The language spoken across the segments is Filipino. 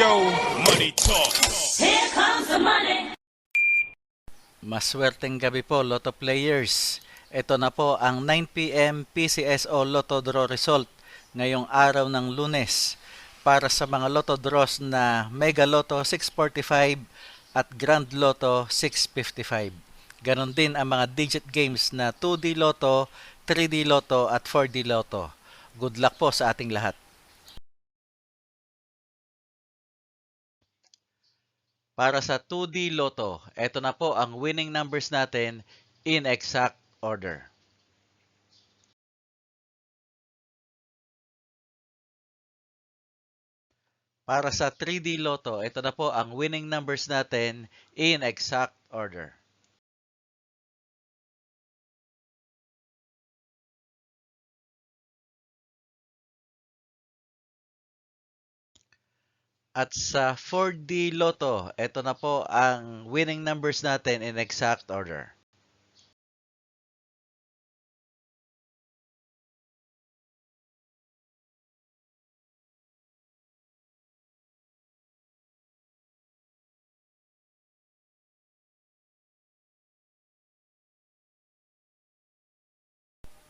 go, money talk. Here comes the money. Maswerteng gabi po, Lotto players. Ito na po ang 9 PM PCSO Lotto Draw result ngayong araw ng Lunes para sa mga Lotto draws na Mega Lotto 645 at Grand Lotto 655. Ganon din ang mga digit games na 2D Lotto, 3D Lotto at 4D Lotto. Good luck po sa ating lahat. Para sa 2D Lotto, ito na po ang winning numbers natin in exact order. Para sa 3D Lotto, ito na po ang winning numbers natin in exact order. At sa 4D Lotto, ito na po ang winning numbers natin in exact order.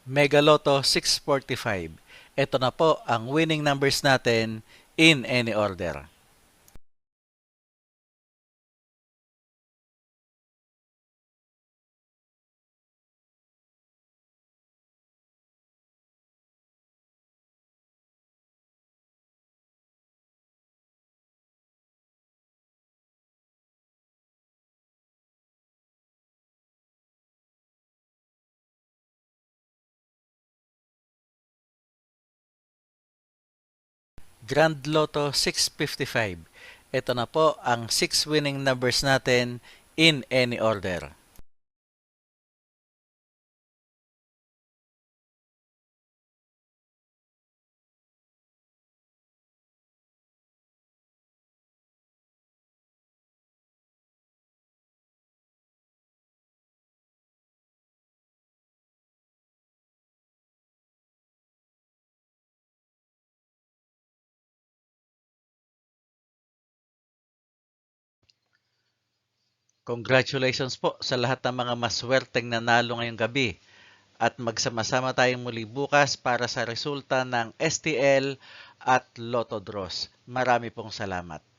Mega Lotto 645. Ito na po ang winning numbers natin in any order. Grand Lotto 655. Ito na po ang 6 winning numbers natin in any order. Congratulations po sa lahat ng mga maswerteng nanalo ngayong gabi at magsama-sama tayong muli bukas para sa resulta ng STL at Lotto Draws. Marami pong salamat.